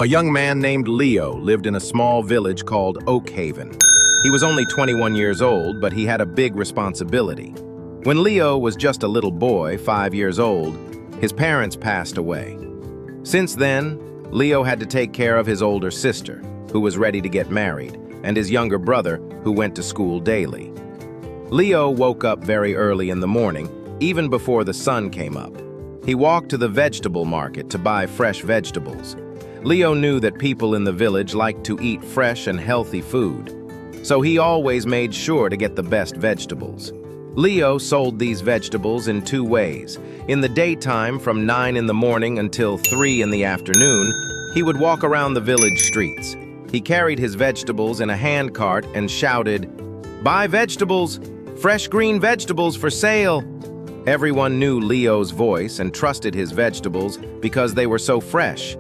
A young man named Leo lived in a small village called Oakhaven. He was only 21 years old, but he had a big responsibility. When Leo was just a little boy, 5 years old, his parents passed away. Since then, Leo had to take care of his older sister, who was ready to get married, and his younger brother, who went to school daily. Leo woke up very early in the morning, even before the sun came up. He walked to the vegetable market to buy fresh vegetables. Leo knew that people in the village liked to eat fresh and healthy food, so he always made sure to get the best vegetables. Leo sold these vegetables in two ways. In the daytime, from 9 in the morning until 3 in the afternoon, he would walk around the village streets. He carried his vegetables in a handcart and shouted, "Buy vegetables! Fresh green vegetables for sale!" Everyone knew Leo's voice and trusted his vegetables because they were so fresh.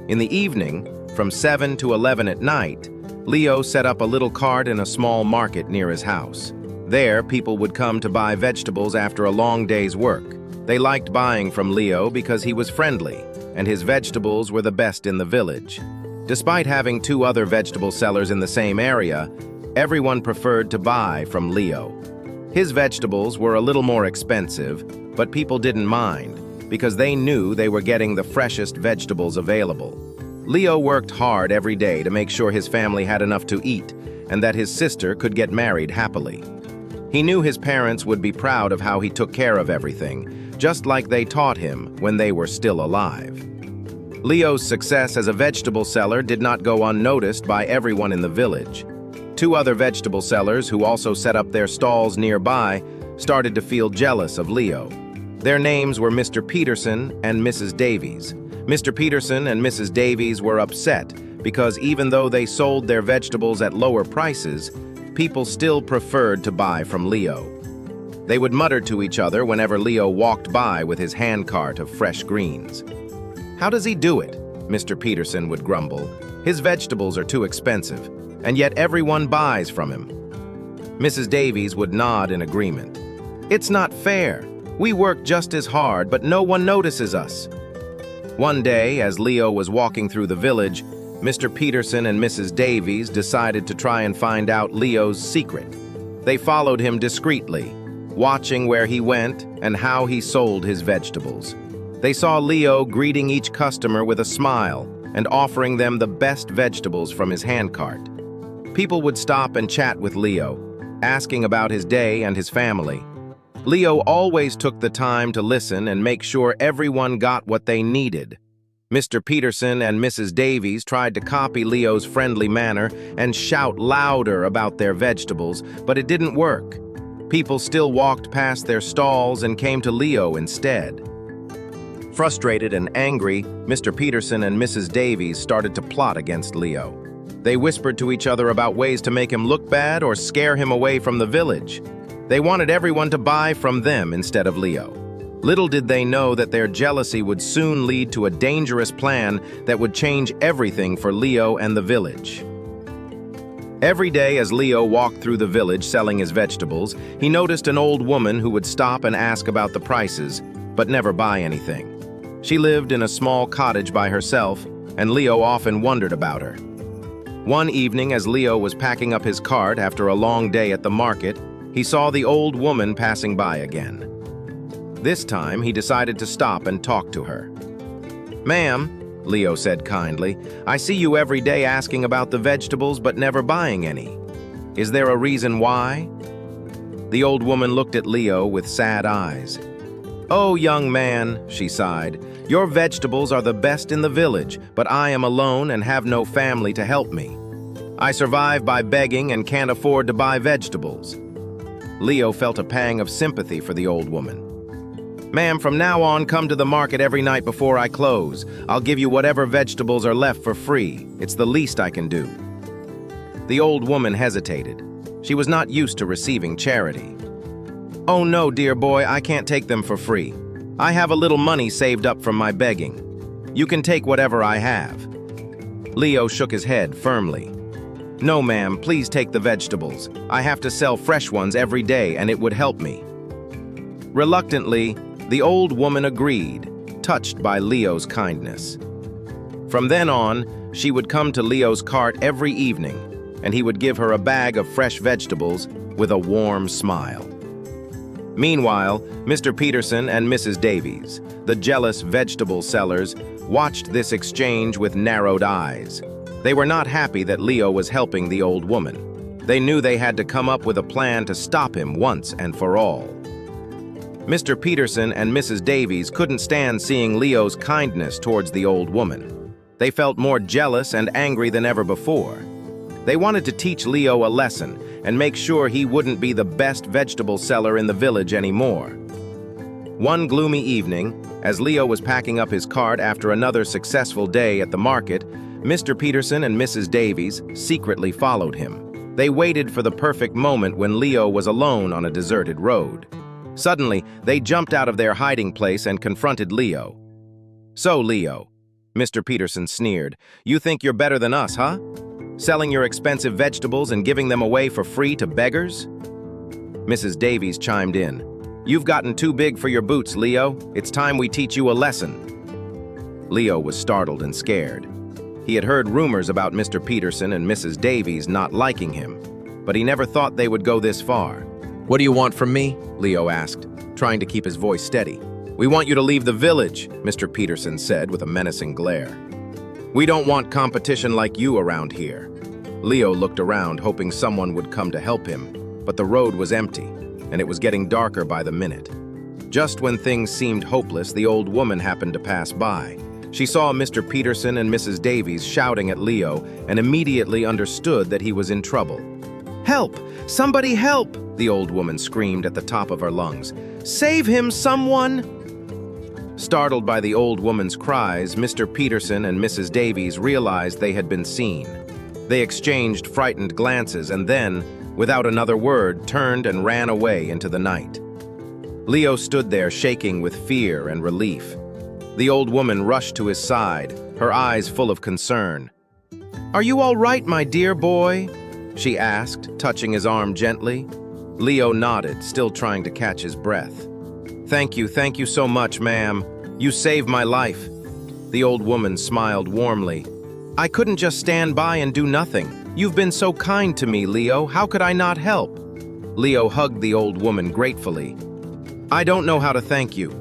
In the evening, from 7 to 11 at night, Leo set up a little cart in a small market near his house. There, people would come to buy vegetables after a long day's work. They liked buying from Leo because he was friendly, and his vegetables were the best in the village. Despite having 2 other vegetable sellers in the same area, everyone preferred to buy from Leo. His vegetables were a little more expensive, but people didn't mind because they knew they were getting the freshest vegetables available. Leo worked hard every day to make sure his family had enough to eat and that his sister could get married happily. He knew his parents would be proud of how he took care of everything, just like they taught him when they were still alive. Leo's success as a vegetable seller did not go unnoticed by everyone in the village. 2 other vegetable sellers who also set up their stalls nearby started to feel jealous of Leo. Their names were Mr. Peterson and Mrs. Davies. Mr. Peterson and Mrs. Davies were upset because even though they sold their vegetables at lower prices, people still preferred to buy from Leo. They would mutter to each other whenever Leo walked by with his handcart of fresh greens. "How does he do it?" Mr. Peterson would grumble. "His vegetables are too expensive, and yet everyone buys from him." Mrs. Davies would nod in agreement. "It's not fair. We work just as hard, but no one notices us." One day, as Leo was walking through the village, Mr. Peterson and Mrs. Davies decided to try and find out Leo's secret. They followed him discreetly, watching where he went and how he sold his vegetables. They saw Leo greeting each customer with a smile and offering them the best vegetables from his handcart. People would stop and chat with Leo, asking about his day and his family. Leo always took the time to listen and make sure everyone got what they needed. Mr. Peterson and Mrs. Davies tried to copy Leo's friendly manner and shout louder about their vegetables, but it didn't work. People still walked past their stalls and came to Leo instead. Frustrated and angry, Mr. Peterson and Mrs. Davies started to plot against Leo. They whispered to each other about ways to make him look bad or scare him away from the village. They wanted everyone to buy from them instead of Leo. Little did they know that their jealousy would soon lead to a dangerous plan that would change everything for Leo and the village. Every day as Leo walked through the village selling his vegetables, he noticed an old woman who would stop and ask about the prices, but never buy anything. She lived in a small cottage by herself, and Leo often wondered about her. One evening, as Leo was packing up his cart after a long day at the market, he saw the old woman passing by again. This time, he decided to stop and talk to her. "Ma'am," Leo said kindly, "I see you every day asking about the vegetables but never buying any. Is there a reason why?" The old woman looked at Leo with sad eyes. "Oh, young man," she sighed, "your vegetables are the best in the village, but I am alone and have no family to help me. I survive by begging and can't afford to buy vegetables." Leo felt a pang of sympathy for the old woman. "Ma'am, from now on, come to the market every night before I close. I'll give you whatever vegetables are left for free. It's the least I can do." The old woman hesitated. She was not used to receiving charity. "Oh no, dear boy, I can't take them for free. I have a little money saved up from my begging. You can take whatever I have." Leo shook his head firmly. "No, ma'am, please take the vegetables. I have to sell fresh ones every day and it would help me." Reluctantly, the old woman agreed, touched by Leo's kindness. From then on, she would come to Leo's cart every evening, and he would give her a bag of fresh vegetables with a warm smile. Meanwhile, Mr. Peterson and Mrs. Davies, the jealous vegetable sellers, watched this exchange with narrowed eyes. They were not happy that Leo was helping the old woman. They knew they had to come up with a plan to stop him once and for all. Mr. Peterson and Mrs. Davies couldn't stand seeing Leo's kindness towards the old woman. They felt more jealous and angry than ever before. They wanted to teach Leo a lesson and make sure he wouldn't be the best vegetable seller in the village anymore. One gloomy evening, as Leo was packing up his cart after another successful day at the market, Mr. Peterson and Mrs. Davies secretly followed him. They waited for the perfect moment when Leo was alone on a deserted road. Suddenly, they jumped out of their hiding place and confronted Leo. "So, Leo," Mr. Peterson sneered, "you think you're better than us, huh? Selling your expensive vegetables and giving them away for free to beggars?" Mrs. Davies chimed in. "You've gotten too big for your boots, Leo. It's time we teach you a lesson." Leo was startled and scared. He had heard rumors about Mr. Peterson and Mrs. Davies not liking him, but he never thought they would go this far. "What do you want from me?" Leo asked, trying to keep his voice steady. "We want you to leave the village," Mr. Peterson said with a menacing glare. "We don't want competition like you around here." Leo looked around, hoping someone would come to help him, but the road was empty, and it was getting darker by the minute. Just when things seemed hopeless, the old woman happened to pass by. She saw Mr. Peterson and Mrs. Davies shouting at Leo and immediately understood that he was in trouble. "Help! Somebody help!" the old woman screamed at the top of her lungs. "Save him, someone!" Startled by the old woman's cries, Mr. Peterson and Mrs. Davies realized they had been seen. They exchanged frightened glances and then, without another word, turned and ran away into the night. Leo stood there shaking with fear and relief. The old woman rushed to his side, her eyes full of concern. "Are you all right, my dear boy?" she asked, touching his arm gently. Leo nodded, still trying to catch his breath. Thank you so much, ma'am. You saved my life." The old woman smiled warmly. "I couldn't just stand by and do nothing. You've been so kind to me, Leo. How could I not help?" Leo hugged the old woman gratefully. "I don't know how to thank you."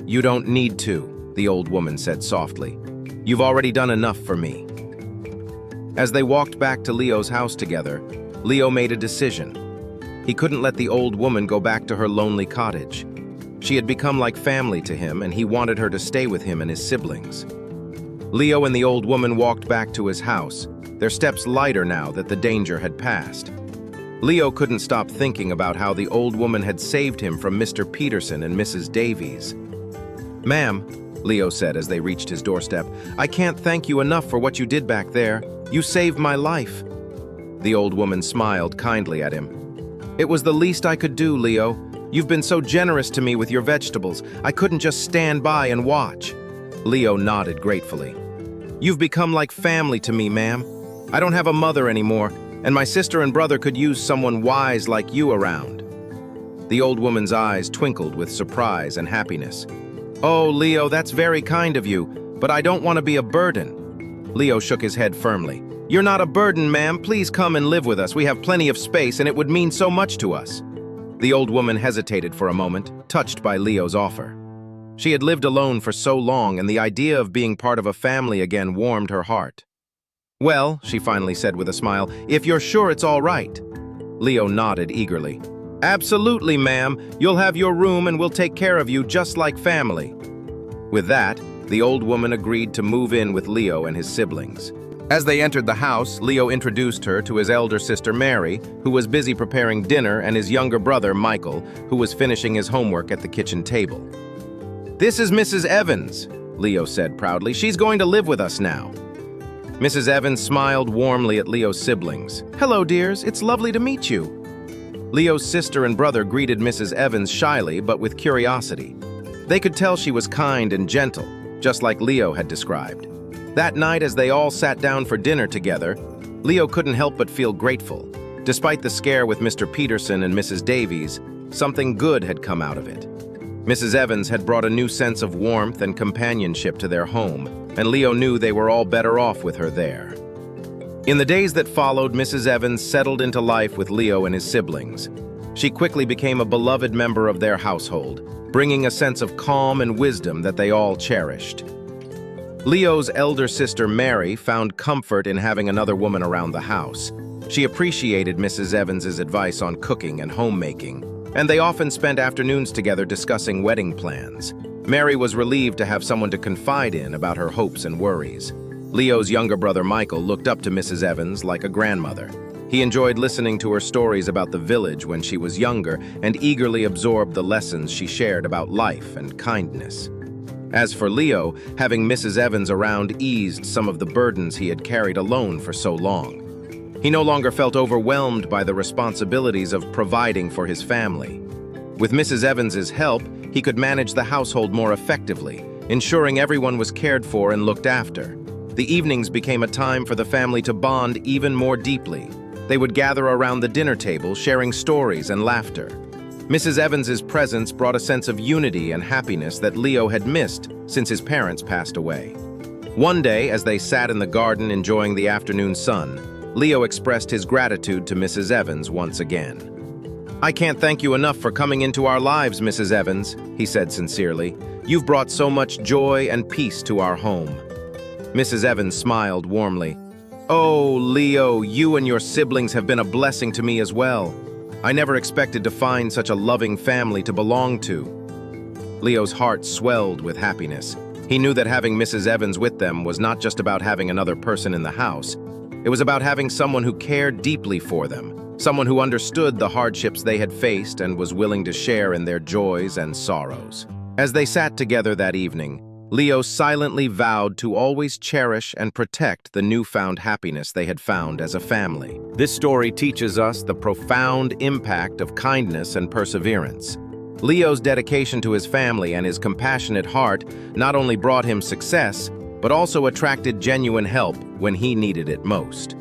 "You don't need to," the old woman said softly. "You've already done enough for me." As they walked back to Leo's house together, Leo made a decision. He couldn't let the old woman go back to her lonely cottage. She had become like family to him, and he wanted her to stay with him and his siblings. Leo and the old woman walked back to his house, their steps lighter now that the danger had passed. Leo couldn't stop thinking about how the old woman had saved him from Mr. Peterson and Mrs. Davies. "Ma'am," Leo said as they reached his doorstep, "I can't thank you enough for what you did back there. You saved my life." The old woman smiled kindly at him. "It was the least I could do, Leo. You've been so generous to me with your vegetables. I couldn't just stand by and watch." Leo nodded gratefully. "You've become like family to me, ma'am. I don't have a mother anymore, and my sister and brother could use someone wise like you around." The old woman's eyes twinkled with surprise and happiness. "Oh, Leo, that's very kind of you, but I don't want to be a burden." Leo shook his head firmly. "You're not a burden, ma'am. Please come and live with us. We have plenty of space, and it would mean so much to us." The old woman hesitated for a moment, touched by Leo's offer. She had lived alone for so long, and the idea of being part of a family again warmed her heart. "Well," she finally said with a smile, "if you're sure it's all right." Leo nodded eagerly. "Absolutely, ma'am. You'll have your room and we'll take care of you just like family." With that, the old woman agreed to move in with Leo and his siblings. As they entered the house, Leo introduced her to his elder sister Mary, who was busy preparing dinner, and his younger brother Michael, who was finishing his homework at the kitchen table. "This is Mrs. Evans," Leo said proudly. "She's going to live with us now." Mrs. Evans smiled warmly at Leo's siblings. "Hello, dears. It's lovely to meet you." Leo's sister and brother greeted Mrs. Evans shyly but with curiosity. They could tell she was kind and gentle, just like Leo had described. That night, as they all sat down for dinner together, Leo couldn't help but feel grateful. Despite the scare with Mr. Peterson and Mrs. Davies, something good had come out of it. Mrs. Evans had brought a new sense of warmth and companionship to their home, and Leo knew they were all better off with her there. In the days that followed, Mrs. Evans settled into life with Leo and his siblings. She quickly became a beloved member of their household, bringing a sense of calm and wisdom that they all cherished. Leo's elder sister, Mary, found comfort in having another woman around the house. She appreciated Mrs. Evans's advice on cooking and homemaking, and they often spent afternoons together discussing wedding plans. Mary was relieved to have someone to confide in about her hopes and worries. Leo's younger brother, Michael, looked up to Mrs. Evans like a grandmother. He enjoyed listening to her stories about the village when she was younger and eagerly absorbed the lessons she shared about life and kindness. As for Leo, having Mrs. Evans around eased some of the burdens he had carried alone for so long. He no longer felt overwhelmed by the responsibilities of providing for his family. With Mrs. Evans's help, he could manage the household more effectively, ensuring everyone was cared for and looked after. The evenings became a time for the family to bond even more deeply. They would gather around the dinner table, sharing stories and laughter. Mrs. Evans's presence brought a sense of unity and happiness that Leo had missed since his parents passed away. One day, as they sat in the garden enjoying the afternoon sun, Leo expressed his gratitude to Mrs. Evans once again. "I can't thank you enough for coming into our lives, Mrs. Evans," he said sincerely. "You've brought so much joy and peace to our home." Mrs. Evans smiled warmly. "Oh, Leo, you and your siblings have been a blessing to me as well. I never expected to find such a loving family to belong to." Leo's heart swelled with happiness. He knew that having Mrs. Evans with them was not just about having another person in the house. It was about having someone who cared deeply for them, someone who understood the hardships they had faced and was willing to share in their joys and sorrows. As they sat together that evening, Leo silently vowed to always cherish and protect the newfound happiness they had found as a family. This story teaches us the profound impact of kindness and perseverance. Leo's dedication to his family and his compassionate heart not only brought him success, but also attracted genuine help when he needed it most.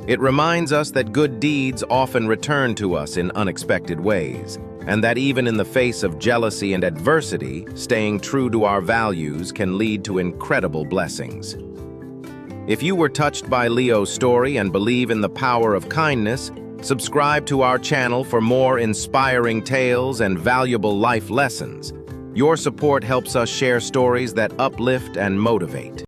It reminds us that good deeds often return to us in unexpected ways, and that even in the face of jealousy and adversity, staying true to our values can lead to incredible blessings. If you were touched by Leo's story and believe in the power of kindness, subscribe to our channel for more inspiring tales and valuable life lessons. Your support helps us share stories that uplift and motivate.